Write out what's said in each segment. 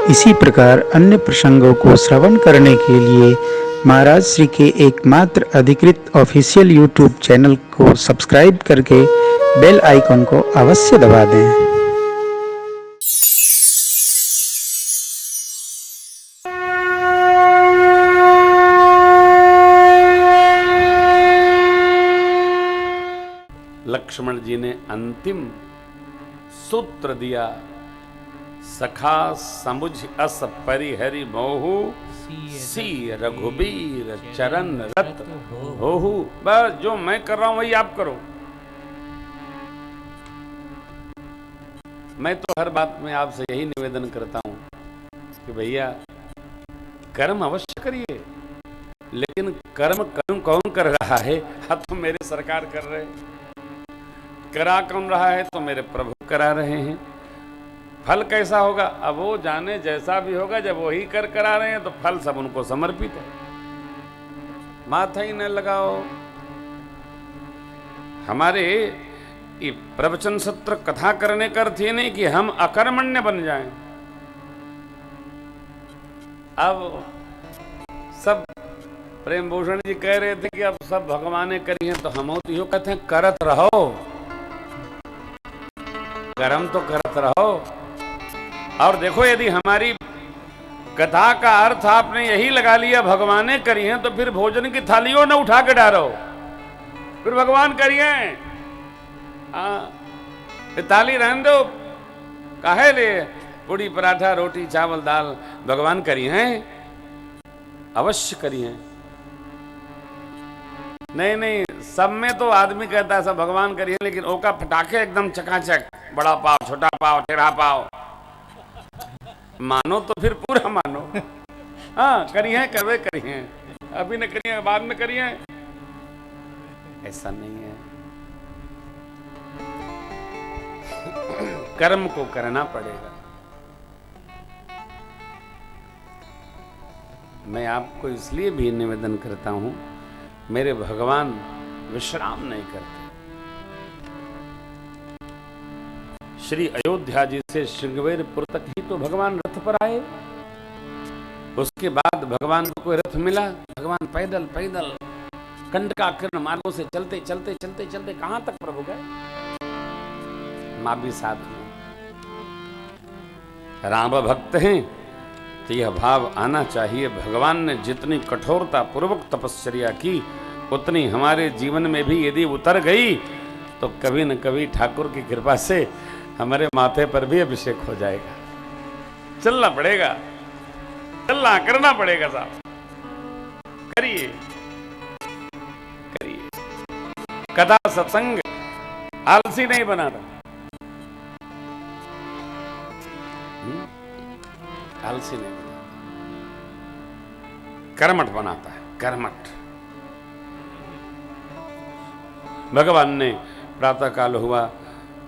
इसी प्रकार अन्य प्रसंगों को श्रवण करने के लिए महाराज श्री के एकमात्र अधिकृत ऑफिशियल यूट्यूब चैनल को सब्सक्राइब करके बेल आइकन को अवश्य दबा दें। लक्ष्मण जी ने अंतिम सूत्र दिया, सखा समुझ अस परिहरि मोहु सी रघुबीर चरण रत होहु। बस जो मैं कर रहा हूं वही आप करो। मैं तो हर बात में आपसे यही निवेदन करता हूं कि भैया कर्म अवश्य करिए, लेकिन कर्म कौन कर रहा है? अब तो मेरे सरकार कर रहे, करा कौन रहा है? तो मेरे प्रभु करा रहे हैं। फल कैसा होगा अब वो जाने, जैसा भी होगा। जब वही करा रहे हैं तो फल सब उनको समर्पित है। माथा ही न लगाओ। हमारे ये प्रवचन सत्र कथा करने का अर्थ ये नहीं कि हम अकर्मण्य बन जाएं। अब सब प्रेम भूषण जी कह रहे थे कि अब सब भगवाने करी हैं, तो हम तो यो कहते हैं करत रहो, कर्म तो करत रहो। और देखो, यदि हमारी कथा का अर्थ आपने यही लगा लिया भगवाने करी हैं, तो फिर भोजन की थालियों न उठा के डालो, फिर भगवान करिए। थाली रहने दो, काहे ले? पूड़ी पराठा रोटी चावल दाल भगवान करी हैं, अवश्य करी हैं। नहीं, सब में तो आदमी कहता है सब भगवान करिए, लेकिन ओका फटाके एकदम चकाचक, बड़ा पाव छोटा पाव टेढ़ा पाव, मानो तो फिर पूरा मानो। हाँ, करी है, करवे करी है, अभी न करी है, बाद में करी है, ऐसा नहीं है। कर्म को करना पड़ेगा। मैं आपको इसलिए भी निवेदन करता हूं, मेरे भगवान विश्राम नहीं करते। श्री अयोध्या जी से श्रृंगवेरपुर तक ही तो भगवान रथ पर आए। उसके बाद भगवान को कोई रथ मिला? भगवान पैदल पैदल कंटकाकीर्ण मार्गों से चलते चलते चलते चलते कहां तक प्रभु गए? मां भी साथ में। राम भक्त हैं तो यह भाव आना चाहिए, भगवान ने जितनी कठोरता पूर्वक तपस्या की, उतनी हमारे जीवन में भी यदि उतर गई तो कभी न कभी ठाकुर की कृपा से हमारे माथे पर भी अभिषेक हो जाएगा। चलना पड़ेगा, चलना करना पड़ेगा साहब। करिए करिए। कथा सत्संग आलसी नहीं बनाता, आलसी नहीं बनाता, कर्मठ बनाता है, कर्मठ। भगवान ने प्रातः काल हुआ,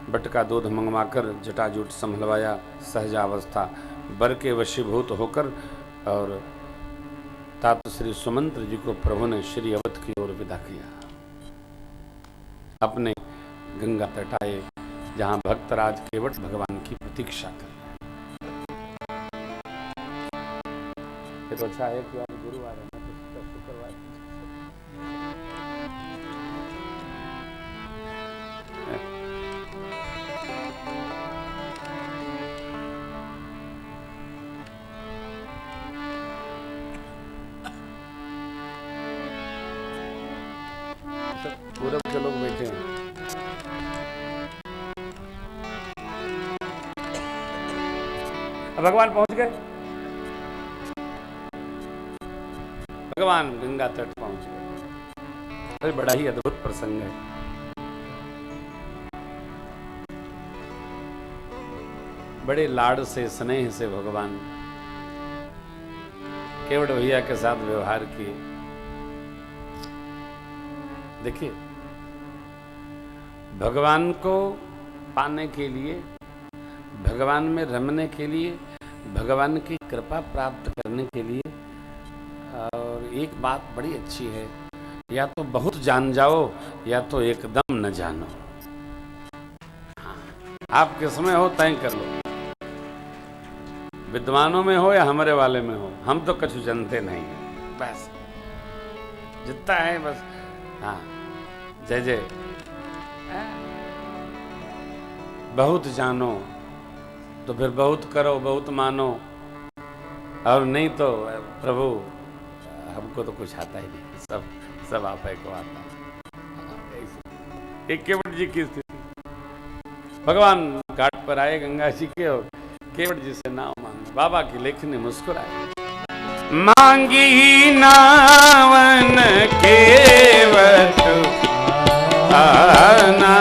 बटका दूध मंगवाकर जटाजूट संभलवाया, सहजावस्था बर के वशीभूत होकर, और तात श्री सुमंत्र जी को प्रभु ने श्री अवध की ओर विदा किया। अपने गंगा तट आए, जहां भक्तराज केवट भगवान की प्रतीक्षा कर। ये तो अच्छा है कि आज गुरुवार है, शुक्रवार पूरब के लोग बैठे हैं। भगवान पहुंच गए, भगवान गंगा तट पहुंच गए। अरे बड़ा ही अद्भुत प्रसंग है। बड़े लाड़ से स्नेह से भगवान केवट भैया के साथ व्यवहार किए। देखिए, भगवान को पाने के लिए, भगवान में रमने के लिए, भगवान की कृपा प्राप्त करने के लिए, और एक बात बड़ी अच्छी है, या तो बहुत जान जाओ या तो एकदम न जानो। हाँ, आप किसमें हो तय कर लो। विद्वानों में हो या हमारे वाले में हो, हम तो कुछ जानते नहीं है, बस जितना है बस। हाँ, जय जय। बहुत जानो तो फिर बहुत करो, बहुत मानो, और नहीं तो प्रभु हमको तो कुछ आता ही नहीं, सब आप को आता है। एक केवट जी की स्थिति, भगवान घाट पर आए गंगा जी के और केवट जी से नाव मांगे। बाबा की लेखनी मुस्कुराए, मांगी नावन केवट आना,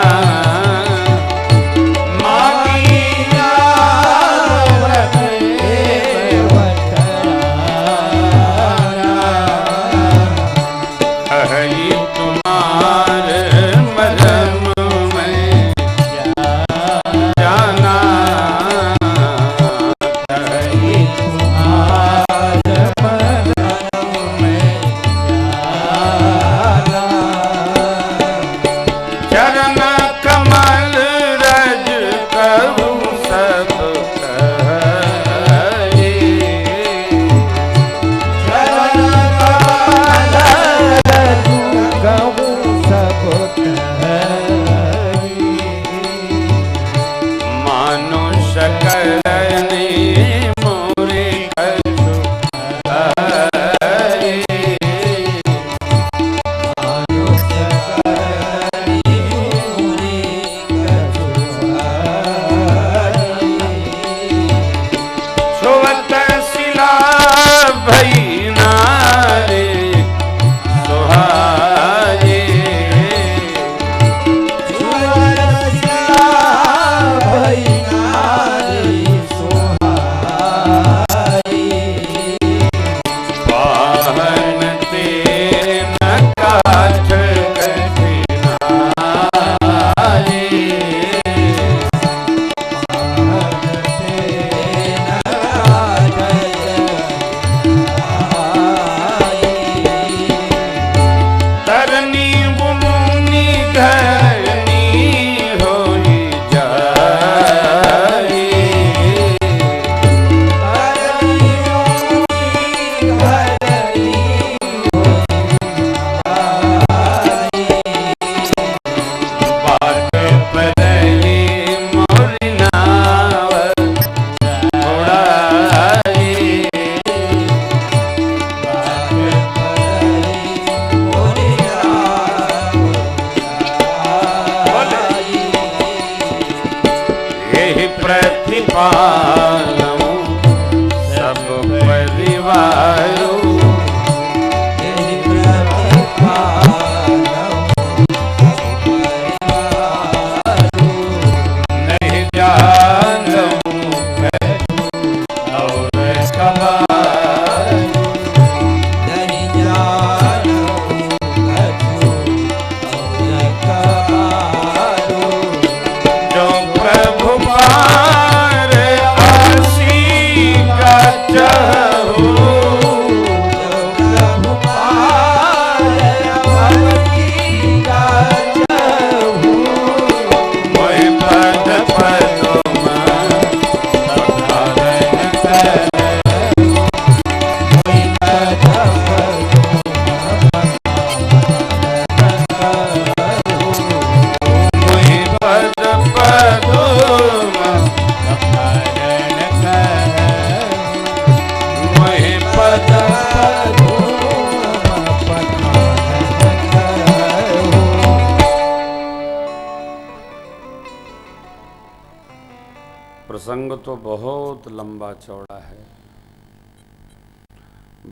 प्रसंग तो बहुत लंबा चौड़ा है।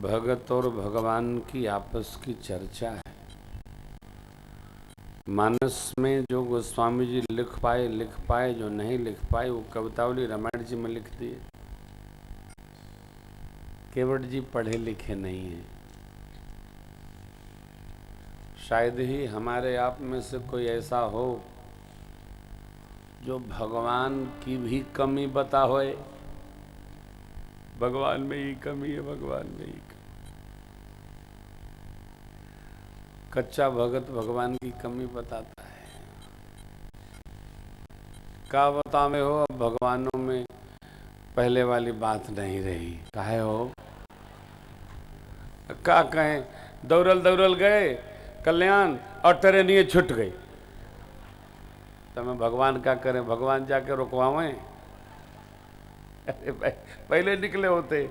भगत और भगवान की आपस की चर्चा है। मानस में जो गोस्वामी जी लिख पाए, जो नहीं लिख पाए वो कवितावली रामायण जी में लिख दिए। केवट जी पढ़े लिखे नहीं हैं। शायद ही हमारे आप में से कोई ऐसा हो जो भगवान की भी कमी बता होए, भगवान में ही कमी है, भगवान में ही कमी। कच्चा भगत भगवान की कमी बताता है। का बतावे हो, अब भगवानों में पहले वाली बात नहीं रही। काहे हो, का कहें, दौड़ल दौड़ल गए कल्याण और ट्रेनिए छूट गई। तो मैं भगवान क्या करें, भगवान जाके रुकवावें? अरे भाई पहले निकले होते।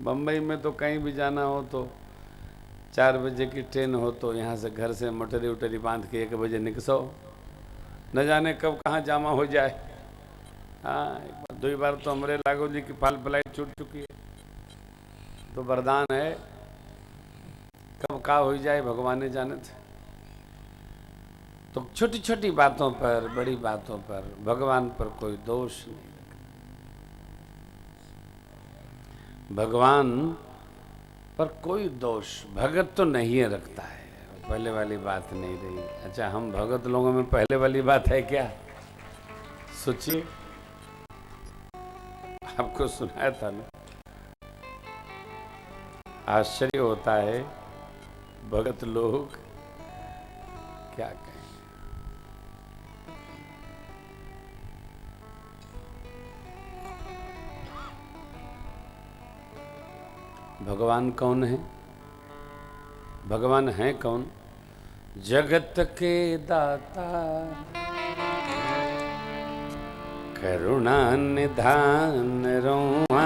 बम्बई में तो कहीं भी जाना हो तो 4 बजे की ट्रेन हो तो यहाँ से घर से मोटरी उटरी बांध के 1 बजे निकसो, न जाने कब कहाँ जामा हो जाए। हाँ, एक बार 2 बार तो हमारे लागू जी की फाल फ्लाइट छूट चुकी है। तो वरदान है, कब का हो जाए भगवान ने जाने थे। तो छोटी छोटी बातों पर, बड़ी बातों पर भगवान पर कोई दोष नहीं। भगवान पर कोई दोष भगत तो नहीं रखता है। पहले वाली बात नहीं रही। अच्छा, हम भगत लोगों में पहले वाली बात है क्या? सोचिए, आपको सुनाया था ना, आश्चर्य होता है भगत लोग क्या कहें। भगवान कौन है? भगवान है कौन? जगत के दाता, करुणा निधान रोआ।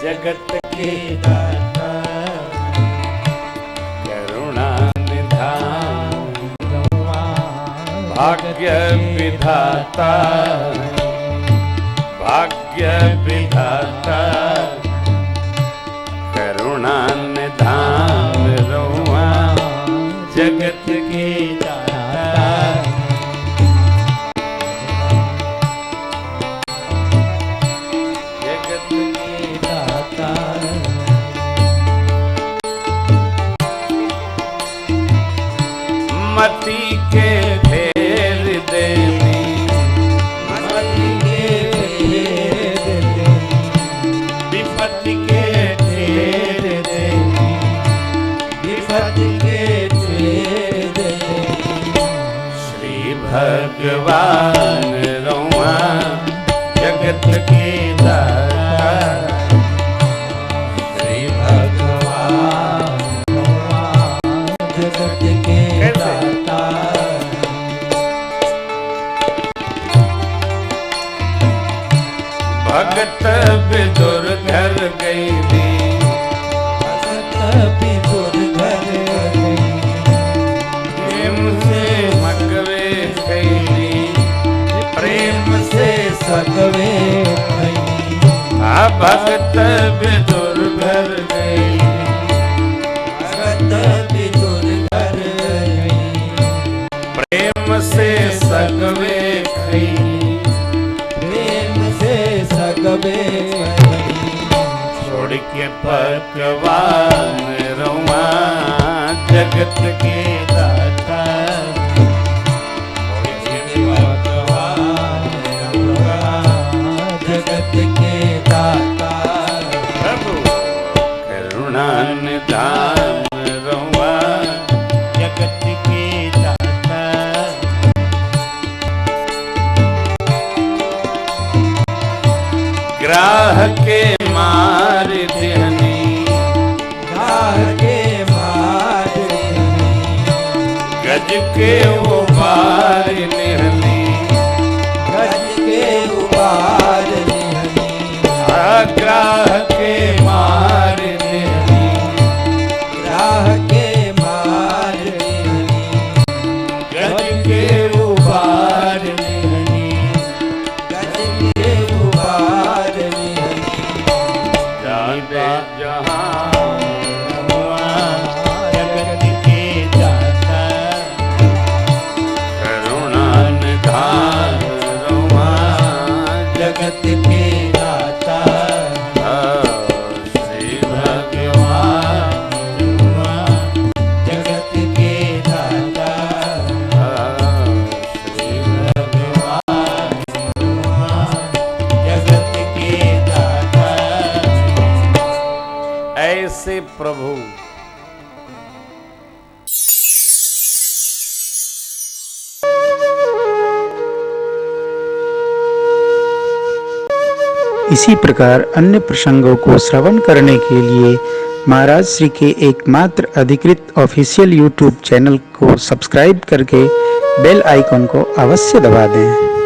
जगत के दाता, करुणा निधान रोआ। भाग्य विधाता, भाग्य विधाता, करुणा निधान रोआ। जगत के दाता, जगत के दाता। मति के फेर देनी, मति के फेर देनी, विपत्ति के फेर देनी, विपत्ति के फेर देनी। श्री भगवान रोआ जगत के दाता। श्री भगवान रोआ जगत के दाता। भगत विदुर घर गई थी, भगत विदुर घर गई। प्रेम से मगवे खैली, प्रेम से सकवे खैली। भगत विदुर घर गई, भगत विदुर घर गई। प्रेम से सकवे खैली, प्रेम से सकवे खैली। छोड़ के पकवान रोआ जगत के दाता। छोड़ के पकवान रोआ जगत के दाता। प्रभु करुणा निधान रोआ जगत के दाता। ग्राह के मार देहनी, ग्राह के मार देहनी। गज के उबार निहनी, गज के उबार निहनी। ग्राह के मार निहनी, ग्राह के मार निहनी। गज के उबार निहनी, गज के उबार निहनी। जाने जहां हुआ जगत के दाता। करुणा निधान रोआ जगत के दाता। श्री भगवान रोआ जगत के दाता। श्री भगवान रोआ जगत के दाता। ऐसे प्रभु इसी प्रकार अन्य प्रसंगों को श्रवण करने के लिए महाराज श्री के एकमात्र अधिकृत ऑफिशियल यूट्यूब चैनल को सब्सक्राइब करके बेल आइकन को अवश्य दबा दें।